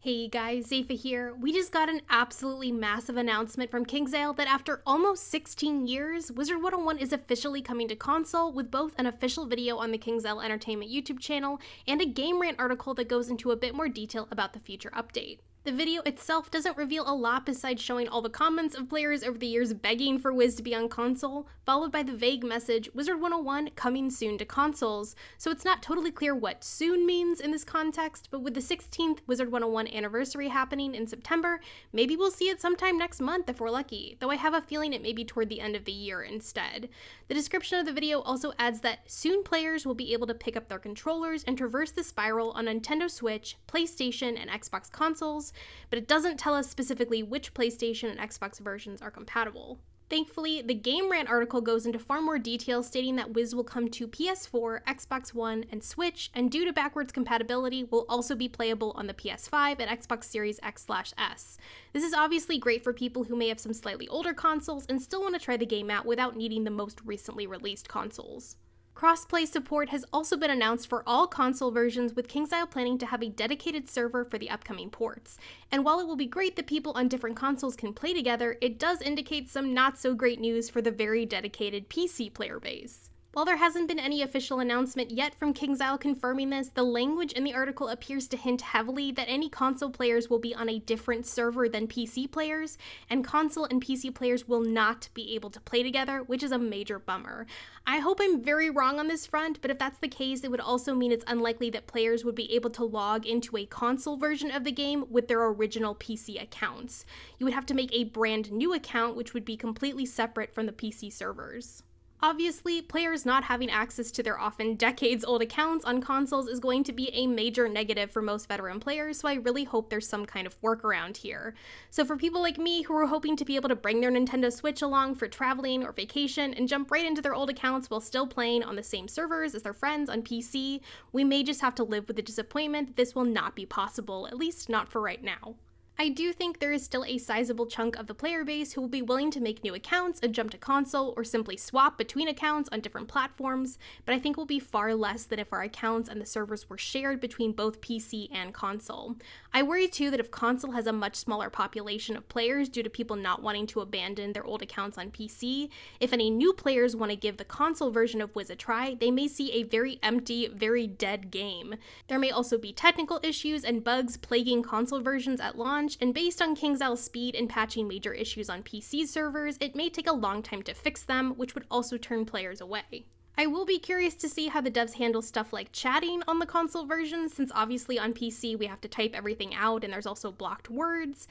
Hey guys, Zepha here. We just got an absolutely massive announcement from KingsIsle that after almost 16 years, Wizard101 is officially coming to console with both an official video on the KingsIsle Entertainment YouTube channel and a gamerant article that goes into a bit more detail about the future update. The video itself doesn't reveal a lot besides showing all the comments of players over the years begging for Wiz to be on console, followed by the vague message, Wizard101 coming soon to consoles, so it's not totally clear what soon means in this context, but with the 16th Wizard101 anniversary happening in September, maybe we'll see it sometime next month if we're lucky, though I have a feeling it may be toward the end of the year instead. The description of the video also adds that soon players will be able to pick up their controllers and traverse the spiral on Nintendo Switch, PlayStation, and Xbox consoles, but it doesn't tell us specifically which PlayStation and Xbox versions are compatible. Thankfully, the gamerant article goes into far more detail, stating that Wiz will come to PS4, Xbox One, and Switch, and due to backwards compatibility, will also be playable on the PS5 and Xbox Series X/S. This is obviously great for people who may have some slightly older consoles and still want to try the game out without needing the most recently released consoles. Crossplay support has also been announced for all console versions, with KingsIsle planning to have a dedicated server for the upcoming ports. And while it will be great that people on different consoles can play together, it does indicate some not so great news for the very dedicated PC player base. While there hasn't been any official announcement yet from KingsIsle confirming this, the language in the article appears to hint heavily that any console players will be on a different server than PC players, and console and PC players will not be able to play together, which is a major bummer. I hope I'm very wrong on this front, but if that's the case, it would also mean it's unlikely that players would be able to log into a console version of the game with their original PC accounts. You would have to make a brand new account, which would be completely separate from the PC servers. Obviously, players not having access to their often decades-old accounts on consoles is going to be a major negative for most veteran players, so I really hope there's some kind of workaround here. So for people like me who are hoping to be able to bring their Nintendo Switch along for traveling or vacation and jump right into their old accounts while still playing on the same servers as their friends on PC, we may just have to live with the disappointment that this will not be possible, at least not for right now. I do think there is still a sizable chunk of the player base who will be willing to make new accounts and jump to console or simply swap between accounts on different platforms, but I think will be far less than if our accounts and the servers were shared between both PC and console. I worry too that if console has a much smaller population of players due to people not wanting to abandon their old accounts on PC, if any new players want to give the console version of Wiz a try, they may see a very empty, very dead game. There may also be technical issues and bugs plaguing console versions at launch, and based on KingsIsle's speed in patching major issues on PC servers, it may take a long time to fix them, which would also turn players away. I will be curious to see how the devs handle stuff like chatting on the console version, since obviously on PC we have to type everything out and there's also blocked words.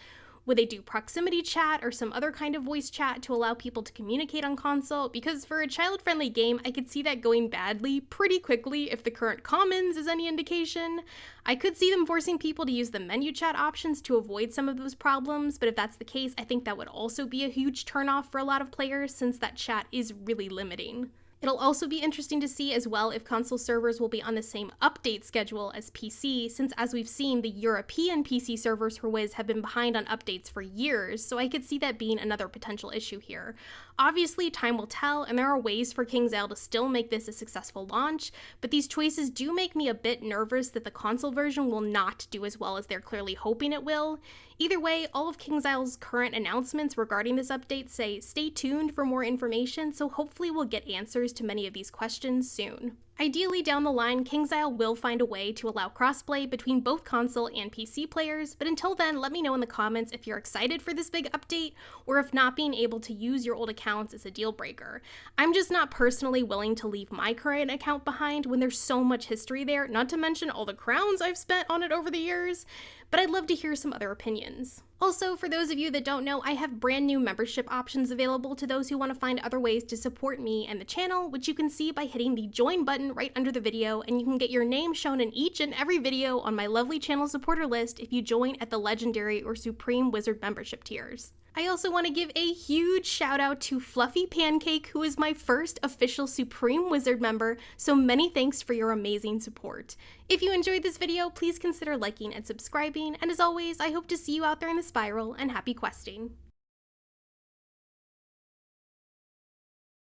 Would they do proximity chat or some other kind of voice chat to allow people to communicate on console? Because for a child-friendly game, I could see that going badly pretty quickly if the current commons is any indication. I could see them forcing people to use the menu chat options to avoid some of those problems, but if that's the case, I think that would also be a huge turnoff for a lot of players since that chat is really limiting. It'll also be interesting to see as well if console servers will be on the same update schedule as PC, since as we've seen, the European PC servers for Wiz have been behind on updates for years, so I could see that being another potential issue here. Obviously, time will tell, and there are ways for KingsIsle to still make this a successful launch, but these choices do make me a bit nervous that the console version will not do as well as they're clearly hoping it will. Either way, all of KingsIsle's current announcements regarding this update say stay tuned for more information, so hopefully we'll get answers to many of these questions soon. Ideally, down the line, KingsIsle will find a way to allow crossplay between both console and PC players, but until then, let me know in the comments if you're excited for this big update, or if not being able to use your old accounts is a deal breaker. I'm just not personally willing to leave my current account behind when there's so much history there, not to mention all the crowns I've spent on it over the years, but I'd love to hear some other opinions. Also, for those of you that don't know, I have brand new membership options available to those who want to find other ways to support me and the channel, which you can see by hitting the join button right under the video, and you can get your name shown in each and every video on my lovely channel supporter list if you join at the Legendary or Supreme Wizard membership tiers. I also want to give a huge shout out to Fluffy Pancake, who is my first official Supreme Wizard member, so many thanks for your amazing support. If you enjoyed this video, please consider liking and subscribing, and as always, I hope to see you out there in the spiral, and happy questing.